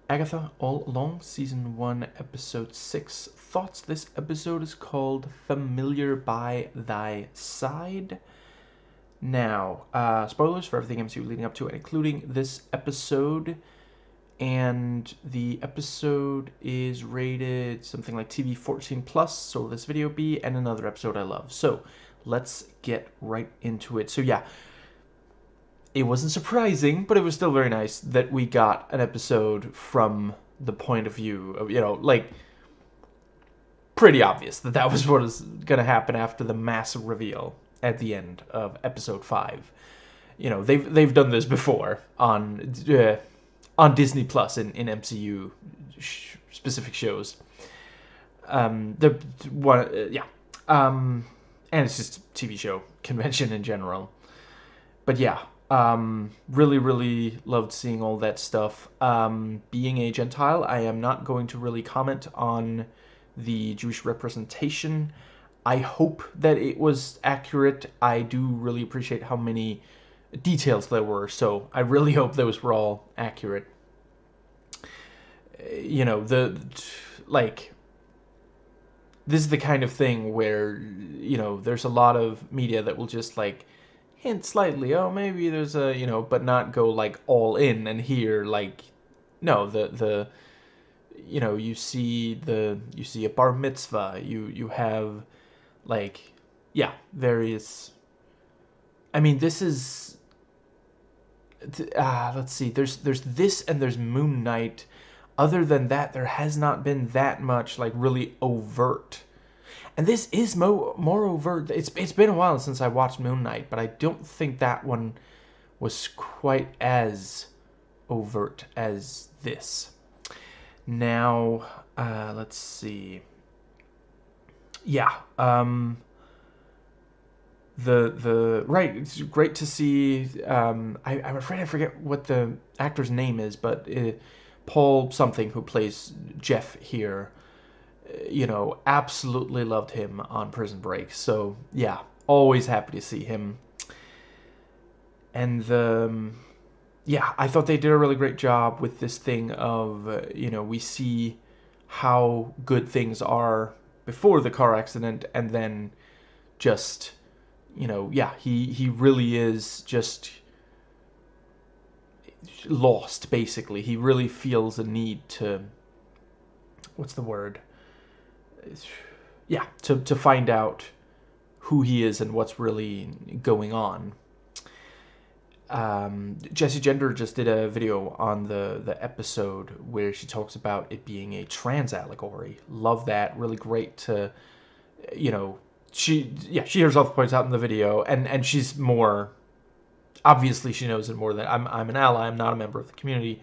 Agatha All Along, Season 1, Episode 6. Thoughts? This episode is called Familiar by Thy Side. Now, spoilers for everything MCU leading up to it, including this episode. And the episode is rated something like TV 14 plus, so will this video be, and another episode I love. So, let's get right into it. So yeah, it wasn't surprising, but it was still very nice that we got an episode from the point of view of, like, pretty obvious that that was what was going to happen after the massive reveal at the end of episode 5. They've done this before on Disney Plus in MCU specific shows. The one, and it's just TV show convention in general. But yeah, really loved seeing all that stuff. Being a Gentile, I am not going to really comment on the Jewish representation. I hope that it was accurate. I do really appreciate how many details there were, so I really hope those were all accurate. This is the kind of thing where, there's a lot of media that will just, hint slightly, oh, maybe there's a, but not go, all in, and here, no, you see a bar mitzvah, you have, various, I mean, this is, let's see, there's this and there's Moon Knight. Other than that, there has not been that much, really overt. And this is more overt. It's been a while since I watched Moon Knight, but I don't think that one was quite as overt as this. Now, let's see. Yeah, right, it's great to see. I'm afraid I forget what the actor's name is, but Paul something, who plays Jeff here, absolutely loved him on Prison Break. So yeah, always happy to see him. And yeah, I thought they did a really great job with this thing of, we see how good things are before the car accident, and then just, yeah, he really is just lost, basically. He really feels a need to, what's the word? Yeah, to find out who he is and what's really going on. Jessie Gender just did a video on the episode where she talks about it being a trans allegory. Love that. Really great to, she herself points out in the video, and she's more, obviously she knows it more than I'm an ally. I'm not a member of the community,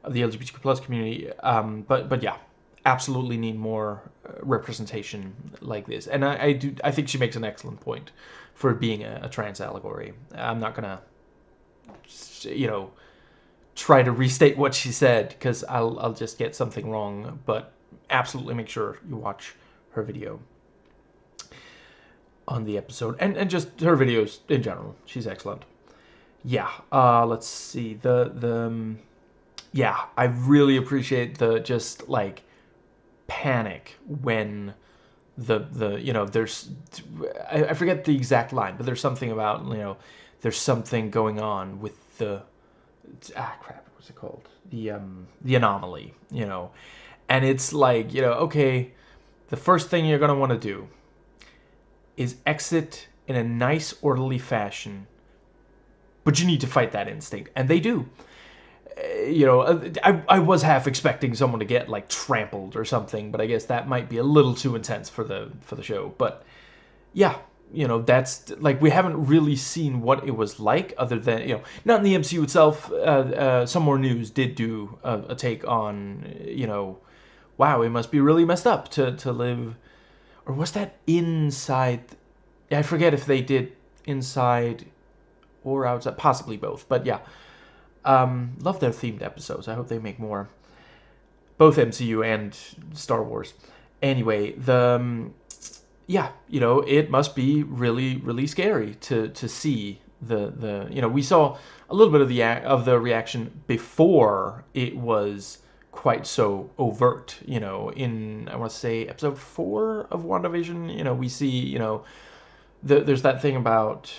of the LGBTQ plus community. But yeah, absolutely need more representation like this. And I think she makes an excellent point for it being a trans allegory. I'm not gonna, try to restate what she said, because I'll just get something wrong. But absolutely make sure you watch her video on the episode, and just her videos in general. She's excellent. Yeah, let's see. Yeah, I really appreciate the just, panic when there's, I forget the exact line, but there's something about, there's something going on with the, what's it called? The anomaly, and it's okay, the first thing you're going to want to do is exit in a nice, orderly fashion, but you need to fight that instinct, and they do. I was half expecting someone to get trampled or something, but I guess that might be a little too intense for the show. But yeah, that's we haven't really seen what it was like, other than not in the MCU itself. Some More News did do a take on wow, it must be really messed up to live, or was that inside? I forget if they did inside or outside, possibly both, but yeah. Love their themed episodes. I hope they make more. Both MCU and Star Wars. Anyway, yeah, it must be really scary to see the we saw a little bit of the reaction before it was quite so overt. In, I want to say, episode 4 of WandaVision, we see, there's that thing about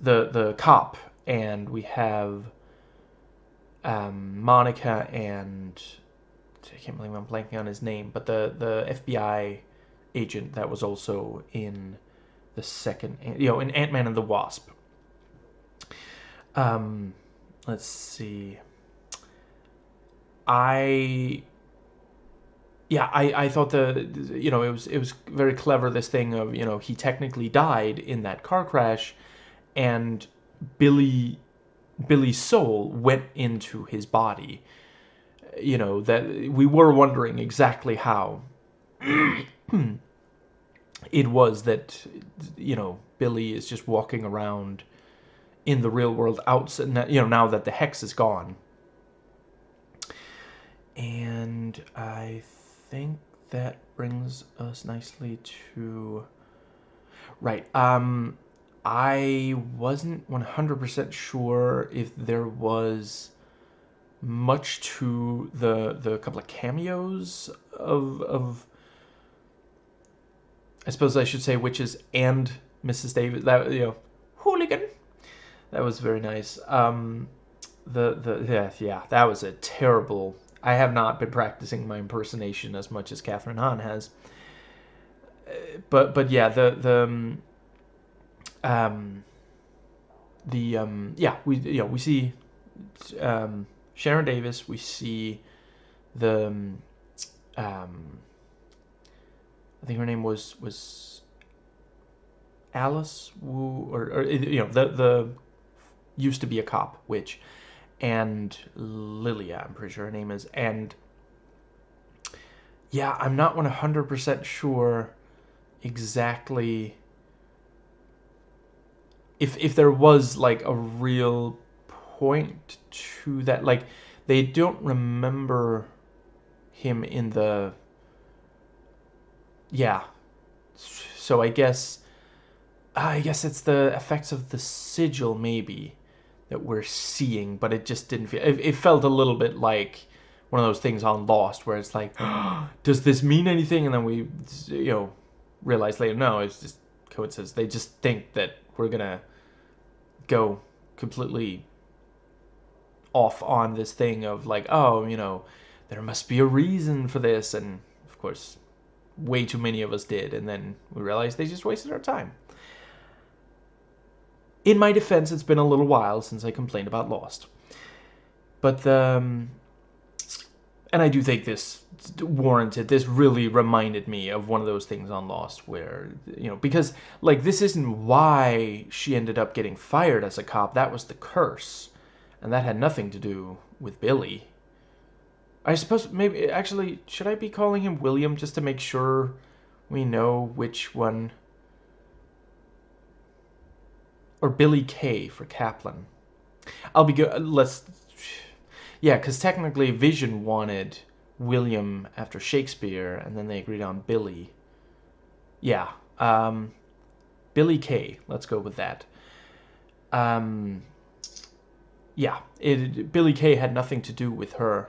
the cop, and we have Monica and I can't believe I'm blanking on his name, but the FBI agent that was also in the second, in Ant-Man and the Wasp. Let's see. I thought it was very clever, this thing of, he technically died in that car crash, and Billy's soul went into his body. That we were wondering exactly how it was that, Billy is just walking around in the real world outside, now that the hex is gone. And I think that brings us nicely to... Right. I wasn't 100% sure if there was much to the couple of cameos of I suppose I should say witches and Mrs. Davis. That, hooligan. That was very nice. That was a terrible... I have not been practicing my impersonation as much as Catherine Hahn has. But yeah, we see Sharon Davis. We see the I think her name was Alice Wu, or the used to be a cop witch, and Lilia, I'm pretty sure her name is. And yeah, I'm not 100% sure exactly if there was like a real point to that. Like, they don't remember him in the... Yeah. So I guess it's the effects of the sigil, maybe, that we're seeing, but it just didn't feel... It felt a little bit like one of those things on Lost where it's like, oh, does this mean anything? And then we, realize later, no, it's just coincidence. They just think that we're gonna go completely off on this thing of like, oh, there must be a reason for this, and of course, way too many of us did, and then we realized they just wasted our time. In my defense, it's been a little while since I complained about Lost. But and I do think this warranted, this really reminded me of one of those things on Lost where, because, like, this isn't why she ended up getting fired as a cop. That was the curse. And that had nothing to do with Billy. I suppose, maybe, actually, should I be calling him William just to make sure we know which one? Or Billy K for Kaplan. I'll be good. Yeah, because technically Vision wanted William after Shakespeare, and then they agreed on Billy. Yeah. Billy K. Let's go with that. Yeah. Billy K had nothing to do with her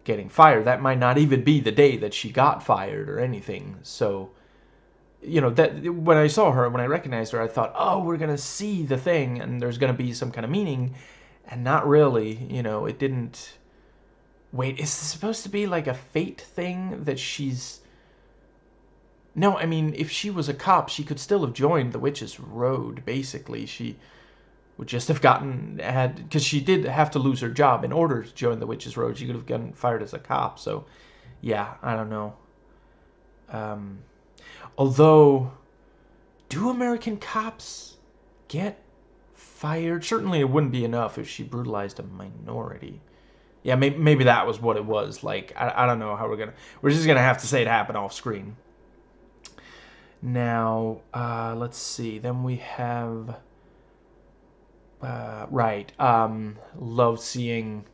getting fired. That might not even be the day that she got fired or anything. So, that when I saw her, when I recognized her, I thought, oh, we're going to see the thing, and there's going to be some kind of meaning. And not really. It didn't... Wait, is this supposed to be like a fate thing that she's... No, I mean, if she was a cop, she could still have joined the Witch's Road, basically. She would just have because she did have to lose her job in order to join the Witch's Road. She could have gotten fired as a cop, so yeah, I don't know. Although, do American cops get fired? Certainly it wouldn't be enough if she brutalized a minority. Yeah, maybe that was what it was. Like, I don't know how we're just gonna have to say it happened off screen. Now, let's see. Then we have, love seeing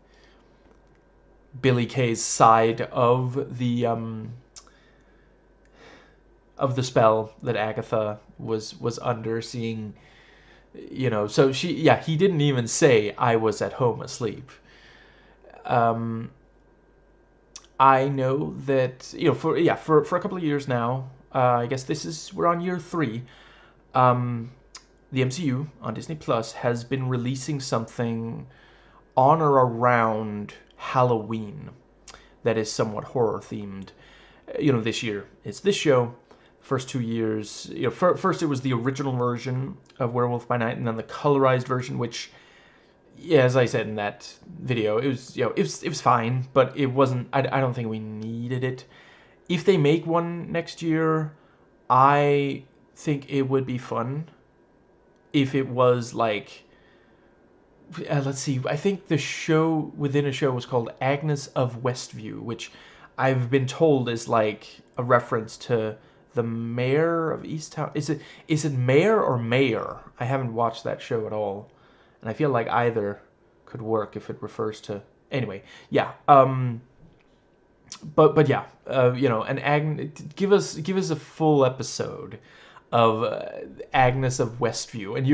Billy Kay's side of the spell that Agatha was under, seeing, so he didn't even say I was at home asleep. I know that, for a couple of years now, I guess we're on year 3. The MCU on Disney Plus has been releasing something on or around Halloween that is somewhat horror themed. This year it's this show. First 2 years, first it was the original version of Werewolf by Night, and then the colorized version, which, yeah, as I said in that video, it was it was fine, but it wasn't. I don't think we needed it. If they make one next year, I think it would be fun if it was like, let's see, I think the show within a show was called Agnes of Westview, which I've been told is like a reference to the mayor of Easttown. Is it mayor or mayor? I haven't watched that show at all, and I feel like either could work if it refers to. Anyway, yeah. But yeah, and give us a full episode of Agnes of Westview, and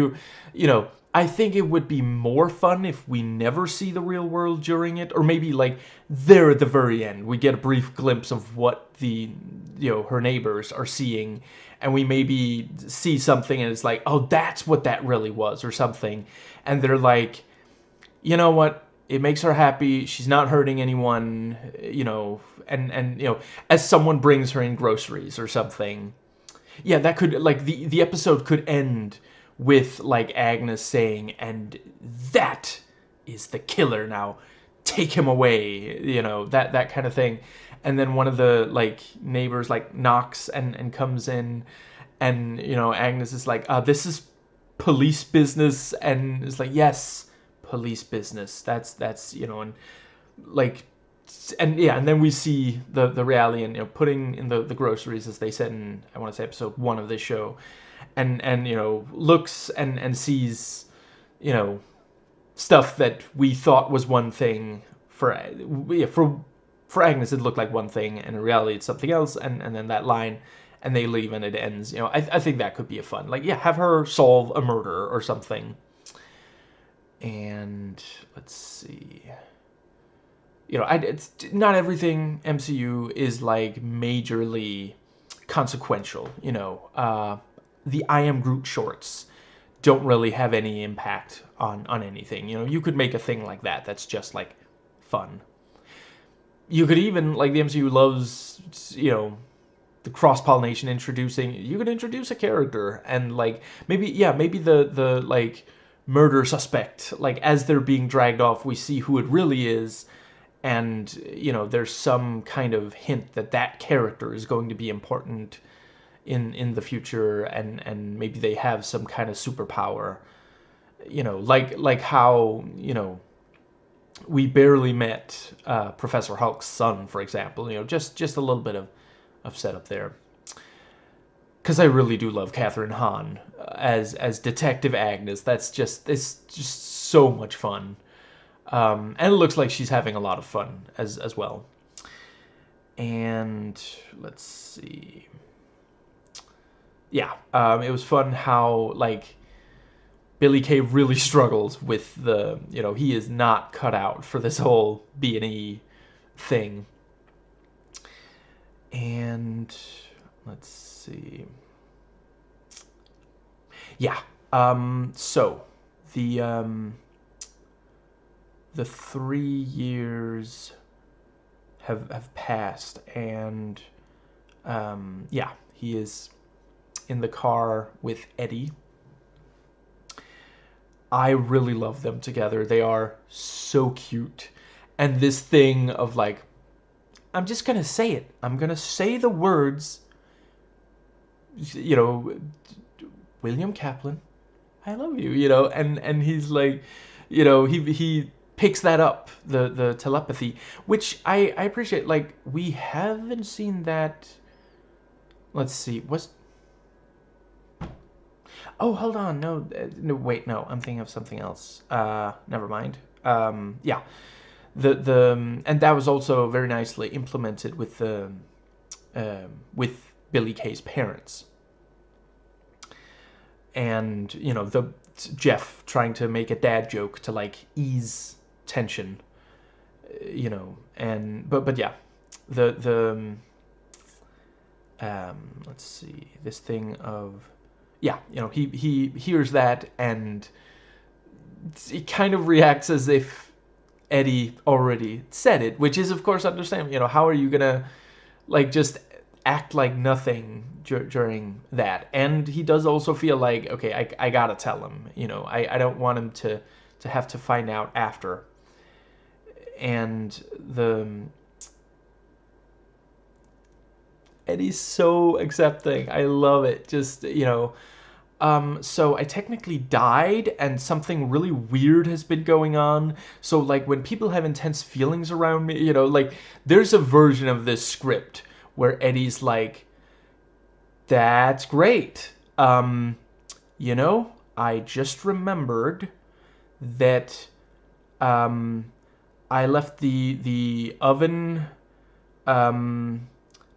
I think it would be more fun if we never see the real world during it, or maybe like there at the very end we get a brief glimpse of what the her neighbors are seeing, and we maybe see something and it's like, oh, that's what that really was, or something, and they're like, you know what? It makes her happy. She's not hurting anyone, and as someone brings her in groceries or something. Yeah, that could, like, the episode could end with like Agnes saying, "And that is the killer now. Take him away." That kind of thing. And then one of the like neighbors like knocks and comes in, and Agnes is like, "This is police business," and it's like, "Yes, police business. That's and like, and yeah, and then we see the reality, and putting in the groceries, as they said in, I want to say, episode 1 of this show, and looks and sees stuff that we thought was one thing. For Agnes it looked like one thing, and in reality it's something else, and then that line, and they leave and it ends. I think that could be a fun, like, yeah, have her solve a murder or something. And let's see, it's not everything MCU is like majorly consequential. The I Am Groot shorts don't really have any impact on anything. You could make a thing like that that's just like fun. You could even, like, the MCU loves, the cross-pollination, you could introduce a character, and like maybe the like murder suspect, like, as they're being dragged off, we see who it really is, and there's some kind of hint that that character is going to be important in the future, and maybe they have some kind of superpower, like how we barely met Professor Hulk's son, for example. Just a little bit of setup there, because I really do love Catherine Hahn as Detective Agnes. It's just so much fun. And it looks like she's having a lot of fun as well. And let's see. Yeah, it was fun how, like, Billy Kay really struggles with the, he is not cut out for this whole B&E thing. And let's see. Yeah, so the 3 years have passed, and yeah, he is in the car with Eddie. I really love them together. They are so cute. And this thing of, like, I'm just gonna say it. I'm gonna say the words, William Kaplan, I love you, and he's like, he picks that up, the telepathy, which I appreciate. Like, we haven't seen that. Let's see, oh, hold on, no, wait, no, I'm thinking of something else. Never mind. Yeah, and that was also very nicely implemented with with Billy Kay's parents, and the Jeff trying to make a dad joke to, like, ease tension, and but yeah, the let's see, this thing of, yeah, he hears that, and he kind of reacts as if Eddie already said it, which is of course understandable. How are you gonna like just act like nothing during that? And he does also feel like, okay, I gotta tell him. I don't want him to have to find out after. And Eddie's so accepting. I love it. Just, so I technically died and something really weird has been going on. So like when people have intense feelings around me, like there's a version of this script where Eddie's like, that's great. I just remembered that I left the oven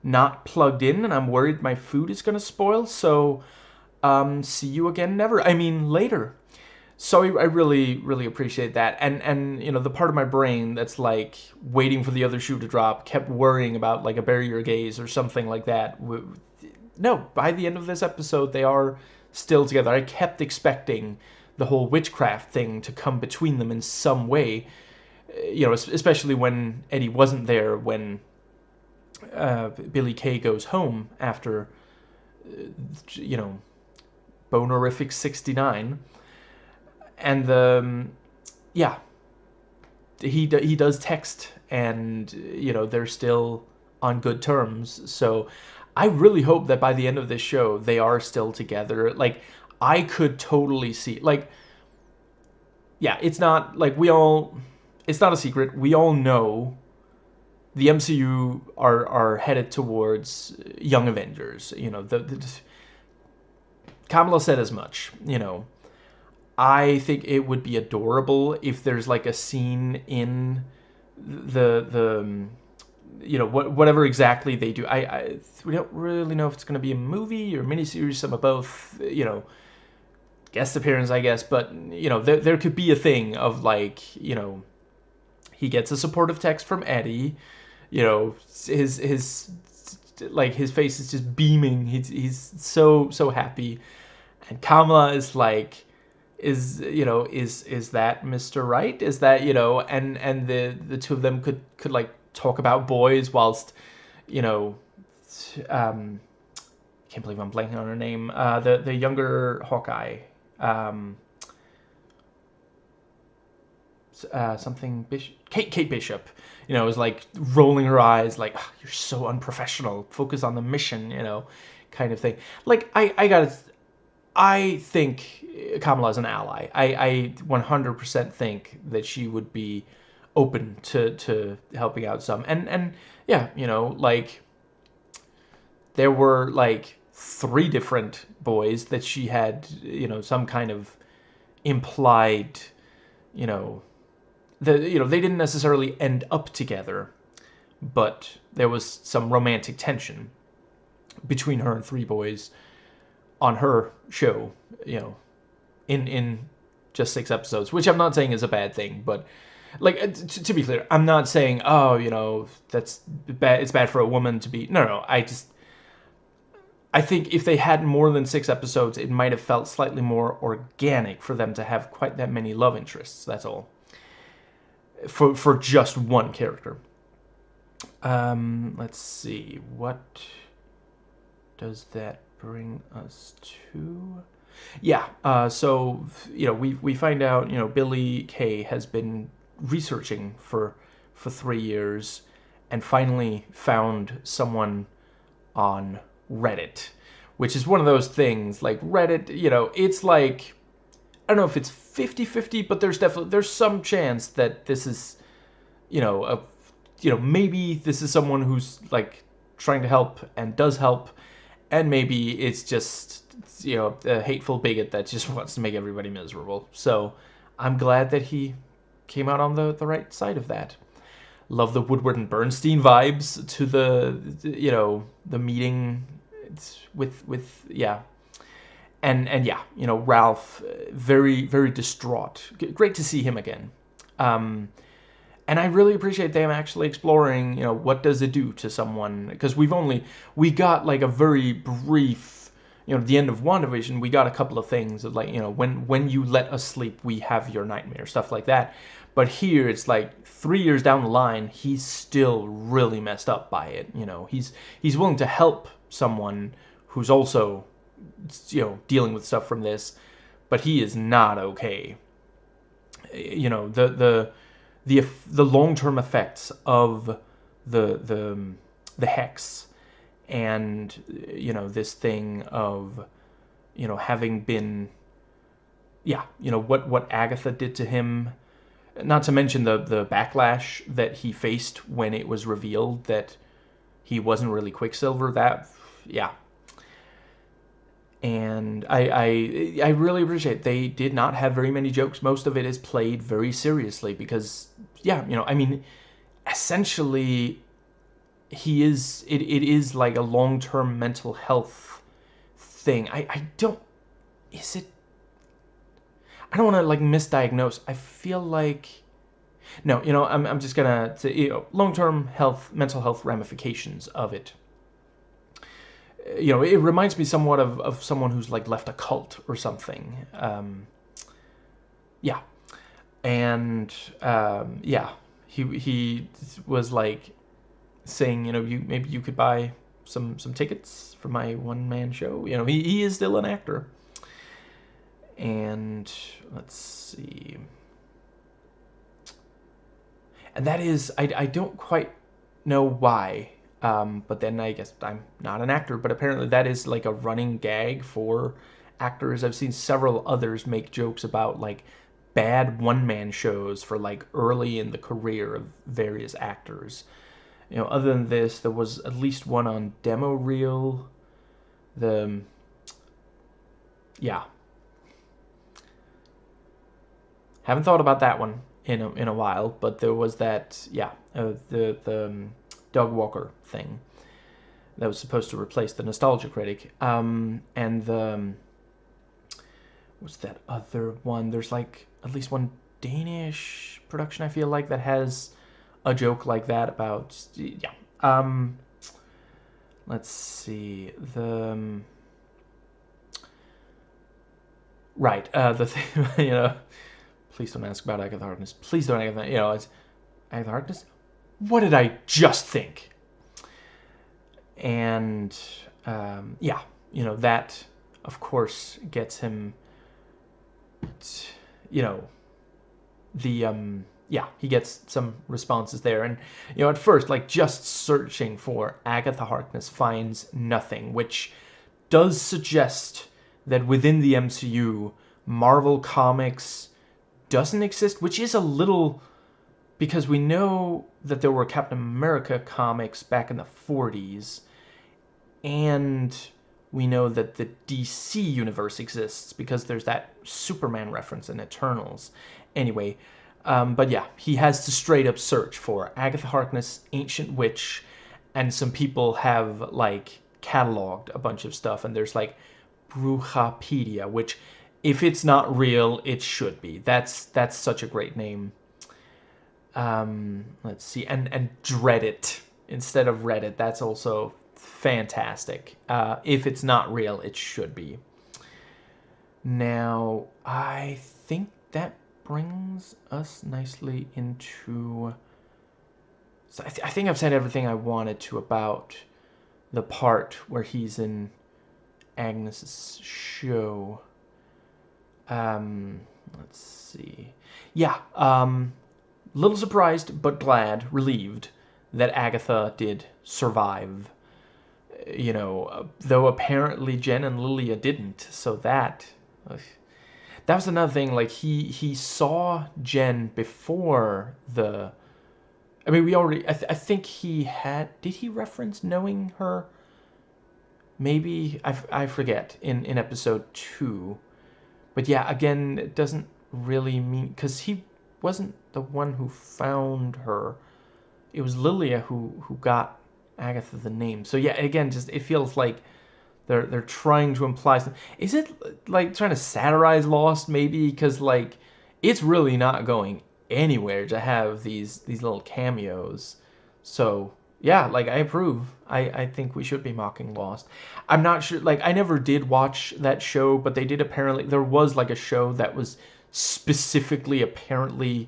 not plugged in, and I'm worried my food is gonna spoil. So see you again never. I mean later. So I really really appreciate that. And the part of my brain that's like waiting for the other shoe to drop kept worrying about like a bury your gaze or something like that. No, by the end of this episode they are still together. I kept expecting the whole witchcraft thing to come between them in some way. Especially when Eddie wasn't there when Billy Kay goes home after, Bonerific 69. And yeah, he does text, and they're still on good terms. So I really hope that by the end of this show they are still together. Like I could totally see, like, yeah, it's not like it's not a secret. We all know the MCU are headed towards Young Avengers. Kamala said as much. I think it would be adorable if there's like a scene in the whatever exactly they do. We don't really know if it's going to be a movie or miniseries, some of both. Guest appearance, I guess, but there could be a thing of like he gets a supportive text from Eddie. His like his face is just beaming. He's so happy, and Kamala is like, is that Mr. Right? Is that and the two of them could like talk about boys whilst can't believe I'm blanking on her name. The younger Hawkeye. Something Bishop, Kate Bishop, is like rolling her eyes, like, oh, you're so unprofessional. Focus on the mission, kind of thing. Like I think Kamala is an ally. I 100% think that she would be open to helping out some, and yeah, like there were like 3 different boys that she had, some kind of implied, they didn't necessarily end up together, but there was some romantic tension between her and 3 boys on her show, in just 6 episodes, which I'm not saying is a bad thing, but like to be clear, I'm not saying, oh, that's bad, it's bad for a woman to be, no, I think if they had more than 6 episodes, it might have felt slightly more organic for them to have quite that many love interests, that's all. For just one character. Let's see, what does that bring us to? Yeah, so we find out Billy Kay has been researching for 3 years and finally found someone on Reddit, which is one of those things like Reddit. It's like, I don't know if it's 50-50, but there's some chance that this is, maybe this is someone who's like trying to help and does help, and maybe it's just, a hateful bigot that just wants to make everybody miserable. So I'm glad that he came out on the right side of that. Love the Woodward and Bernstein vibes to the meeting with yeah. And yeah, Ralph, very, very distraught. Great to see him again. And And I really appreciate them actually exploring, you know, what does it do to someone? Because we got like a very brief, you know, at the end of WandaVision, we got a couple of things of like, you know, when you let us sleep, we have your nightmare, stuff like that. But here it's like 3 years down the line, he's still really messed up by it. You know, he's willing to help someone who's also, you know, dealing with stuff from this, but he is not okay. You know, the long-term effects of the hex, and you know, this thing of, you know, having been, yeah, you know, what Agatha did to him, not to mention the backlash that he faced when it was revealed that he wasn't really Quicksilver. That, yeah. And I really appreciate they did not have very many jokes. Most of it is played very seriously because, yeah, you know, I mean, essentially, it is like a long-term mental health thing. I don't, is it, I don't want to like misdiagnose. I feel like, no, you know, I'm just gonna say, you know, long-term mental health ramifications of it. You know, it reminds me somewhat of someone who's like left a cult or something. Yeah, and yeah, he was like saying, you know, maybe you could buy some tickets for my one-man show. You know, he is still an actor. And let's see. And that is, I don't quite know why, but then I guess I'm not an actor, but apparently that is like a running gag for actors. I've seen several others make jokes about like bad one-man shows for like early in the career of various actors. You know, other than this, there was at least one on Demo Reel. Yeah, haven't thought about that one in a while, but there was that, yeah, the Doug Walker thing that was supposed to replace the Nostalgia Critic, and the what's that other one? There's like at least one Danish production I feel like that has a joke like that about, yeah. Let's see, right, the thing, you know, please don't ask about Agatha Harkness. Please don't, Agatha, you know, it's Agatha Harkness. What did I just think? And yeah, you know, that of course gets him, you know, the yeah, he gets some responses there. And you know, at first, like, just searching for Agatha Harkness finds nothing, which does suggest that within the MCU, Marvel Comics doesn't exist, which is a little, because we know that there were Captain America comics back in the 40s, and we know that the DC universe exists because there's that Superman reference in Eternals. Anyway, but yeah, he has to straight up search for Agatha Harkness, Ancient Witch, and some people have like cataloged a bunch of stuff, and there's like Brujapedia, which, if it's not real, it should be. That's such a great name. Let's see, and Dreadit instead of Reddit. That's also fantastic. If it's not real, it should be. Now, I think that brings us nicely into. So I think I've said everything I wanted to about the part where he's in Agnes's show. Let's see. Yeah, little surprised but glad, relieved that Agatha did survive. You know, though apparently Jen and Lilia didn't. So that was another thing. Like he saw Jen before the. I mean, we already. I think he had. Did he reference knowing her? Maybe I forget in episode 2. But yeah, again, it doesn't really mean, because he wasn't the one who found her. It was Lilia who got Agatha the name. So yeah, again, just it feels like they're trying to imply something. Is it like trying to satirize Lost maybe? Because like it's really not going anywhere to have these little cameos. So yeah, like I approve. I think we should be mocking Lost. I'm not sure. Like I never did watch that show, but they did apparently. There was like a show that was specifically apparently.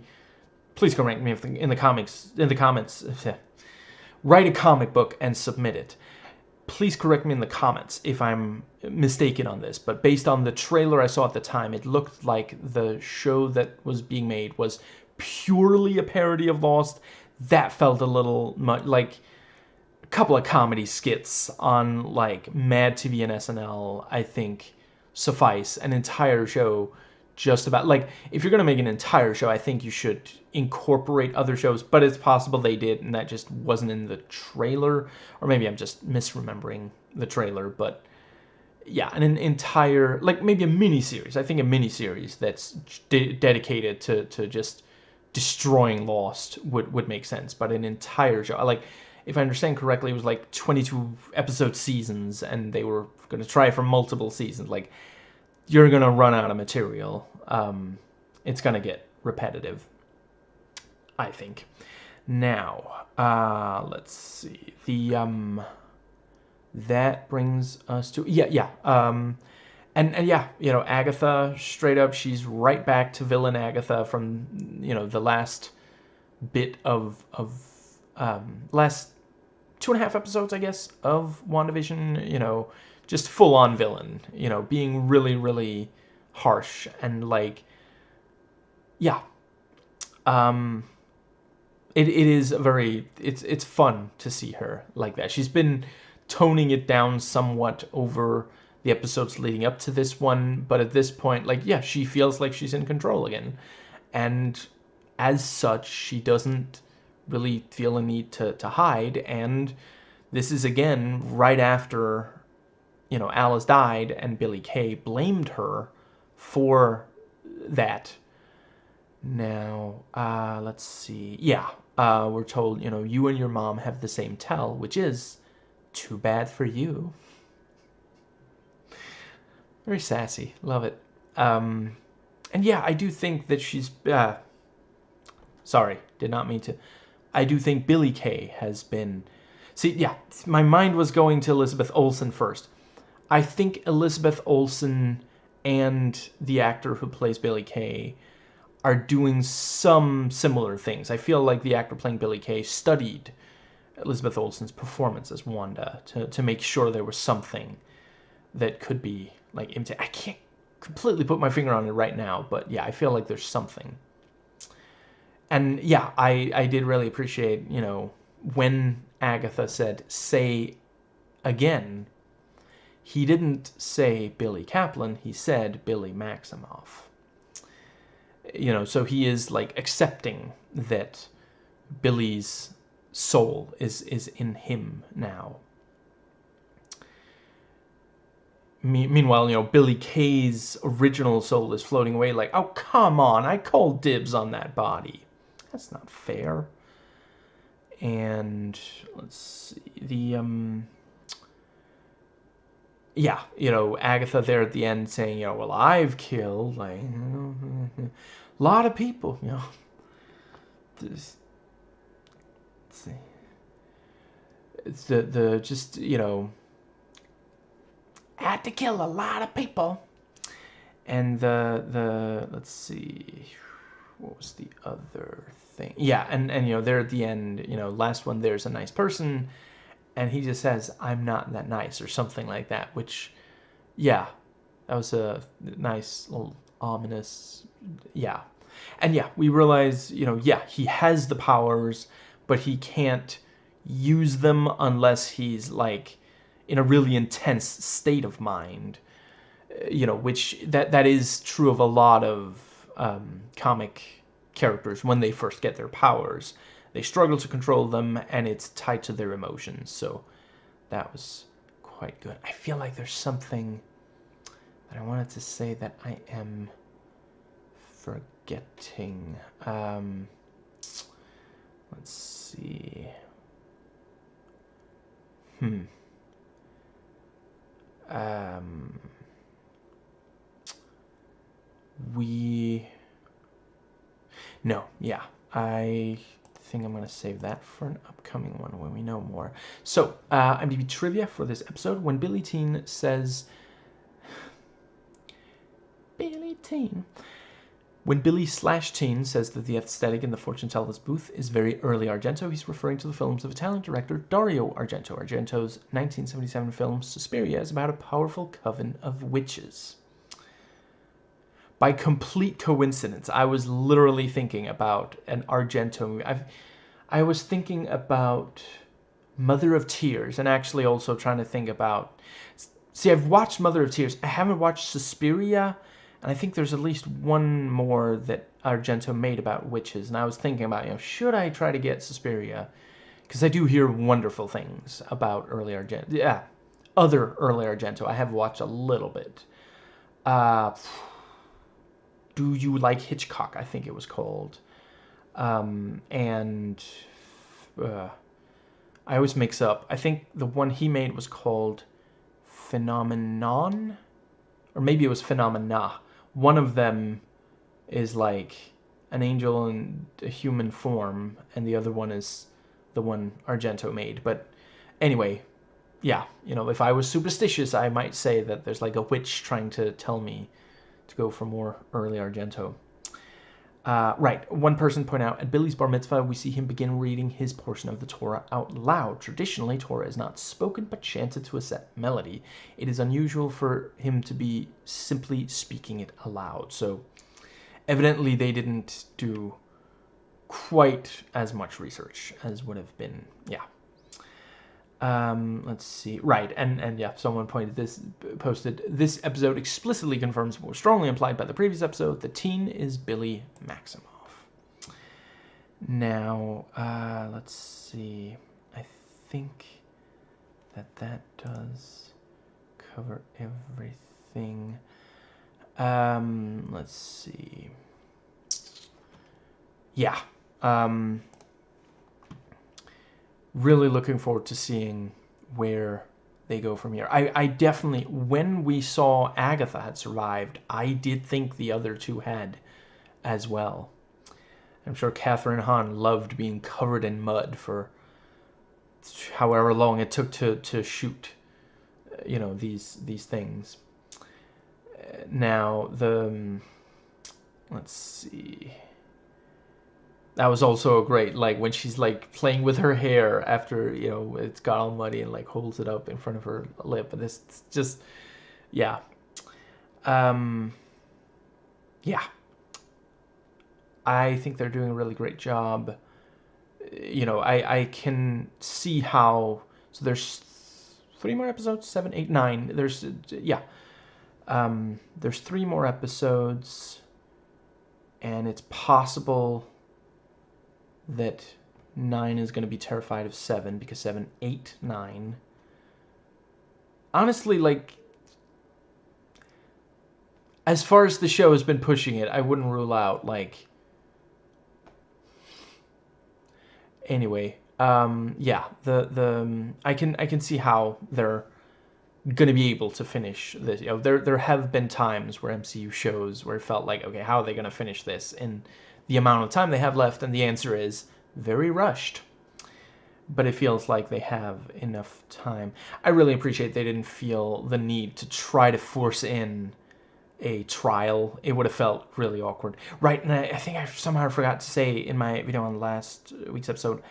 Please correct me if in the comments. Write a comic book and submit it. Please correct me in the comments if I'm mistaken on this, but based on the trailer I saw at the time, it looked like the show that was being made was purely a parody of Lost. That felt a little much like a couple of comedy skits on like Mad TV and SNL, I think suffice. An entire show just about like if you're going to make an entire show, I think you should incorporate other shows, but it's possible they did and that just wasn't in the trailer, or maybe I'm just misremembering the trailer. But yeah, an entire, like maybe a miniseries. I think a miniseries that's dedicated to just destroying Lost would make sense. But an entire show, like if I understand correctly, it was like 22 episode seasons, and they were going to try for multiple seasons. Like you're going to run out of material. It's going to get repetitive, I think. Now, let's see. That brings us to and yeah, Agatha, straight up, she's right back to villain Agatha from the last bit of last 2.5 episodes, I guess, of WandaVision. Just full on villain. Being really really harsh and like yeah. It is it's fun to see her like that. She's been toning it down somewhat over the episodes leading up to this one, but at this point, like, yeah, she feels like she's in control again. And as such, she doesn't really feel a need to hide. And this is, again, right after, Alice died and Billy Kay blamed her for that. Now, let's see. Yeah, we're told, you and your mom have the same tell, which is too bad for you. Very sassy. Love it. And yeah, I do think that she's... sorry, did not mean to. I do think Billy Kay has been... See, yeah, my mind was going to Elizabeth Olsen first. I think Elizabeth Olsen and the actor who plays Billy Kay are doing some similar things. I feel like the actor playing Billy Kay studied Elizabeth Olsen's performance as Wanda to make sure there was something that could be like imitated. I can't completely put my finger on it right now, but yeah, I feel like there's something. And yeah, I did really appreciate, when Agatha said, say again, he didn't say Billy Kaplan, he said Billy Maximoff. So he is like accepting that Billy's soul is in him now. Meanwhile, Billy Kay's original soul is floating away like, oh, come on, I called dibs on that body. That's not fair. And let's see, yeah, Agatha there at the end saying, well, I've killed, like, a lot of people, Just, let's see. It's the just, had to kill a lot of people. And let's see, what was the other thing? Yeah, and there at the end, last one, there's a nice person, and he just says, I'm not that nice, or something like that, which, yeah, that was a nice little ominous, yeah. And yeah, we realize, yeah, he has the powers, but he can't use them unless he's like in a really intense state of mind. Which that is true of a lot of comic characters. When they first get their powers, they struggle to control them, and it's tied to their emotions. So that was quite good. I feel like there's something that I wanted to say that I am forgetting. Let's see. No, yeah. I think I'm going to save that for an upcoming one when we know more. So, IMDb trivia for this episode. When Billy Teen says... Billy Teen... When Billy/Teen says that the aesthetic in the fortune teller's booth is very early Argento, he's referring to the films of Italian director Dario Argento. Argento's 1977 film Suspiria is about a powerful coven of witches. By complete coincidence, I was literally thinking about an Argento movie. I was thinking about Mother of Tears, and actually also trying to think about... See, I've watched Mother of Tears. I haven't watched Suspiria, and I think there's at least one more that Argento made about witches. And I was thinking about, should I try to get Suspiria? Because I do hear wonderful things about early Argento. Yeah, other early Argento. I have watched a little bit. Do You Like Hitchcock? I think it was called. I always mix up. I think the one he made was called Phenomenon? Or maybe it was Phenomena. One of them is like an angel in a human form, and the other one is the one Argento made. But anyway, yeah, if I was superstitious, I might say that there's like a witch trying to tell me to go for more early Argento. Right, one person pointed out, at Billy's bar mitzvah, we see him begin reading his portion of the Torah out loud. Traditionally, Torah is not spoken but chanted to a set melody. It is unusual for him to be simply speaking it aloud. So, evidently they didn't do quite as much research as would have been, yeah. Let's see. Right, and yeah, someone posted, this episode explicitly confirms what was strongly implied by the previous episode. The teen is Billy Maximoff. Now, let's see. I think that does cover everything. Let's see. Yeah. Really looking forward to seeing where they go from here. I definitely, when we saw Agatha had survived, I did think the other two had as well. I'm sure Catherine Hahn loved being covered in mud for however long it took to shoot, these things. Now, let's see... That was also great, like, when she's, like, playing with her hair after, it's got all muddy and, like, holds it up in front of her lip. And it's just, yeah. Yeah. I think they're doing a really great job. I can see how... So there's 3 more episodes? 7, 8, 9. There's, yeah. There's 3 more episodes. And it's possible that 9 is going to be terrified of 7, because 7, 8, 9. Honestly, like, as far as the show has been pushing it, I wouldn't rule out, like... Anyway, yeah, I can see how they're going to be able to finish this. There have been times where MCU shows where it felt like, okay, how are they going to finish this in the amount of time they have left? And the answer is very rushed. But it feels like they have enough time. I really appreciate they didn't feel the need to try to force in a trial. It would have felt really awkward. Right, and I think I somehow forgot to say in my video on last week's episode,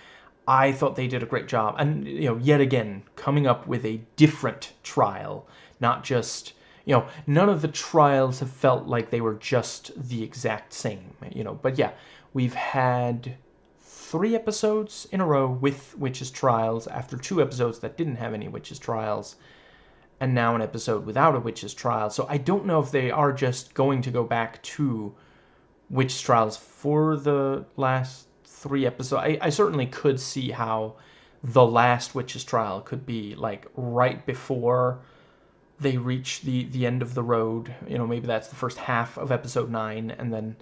I thought they did a great job. And, yet again, coming up with a different trial, not just... none of the trials have felt like they were just the exact same, But yeah, we've had 3 episodes in a row with witches' trials after 2 episodes that didn't have any witches' trials, and now an episode without a witches' trial. So I don't know if they are just going to go back to witches' trials for the last 3 episodes. I certainly could see how the last witches' trial could be, like, right before they reach the end of the road. Maybe that's the first half of episode 9, and then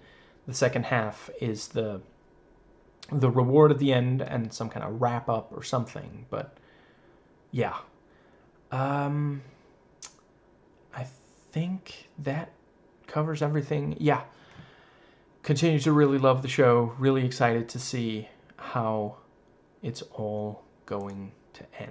the second half is the reward at the end and some kind of wrap up or something. But yeah, I think that covers everything. Yeah, continue to really love the show. Really excited to see how it's all going to end.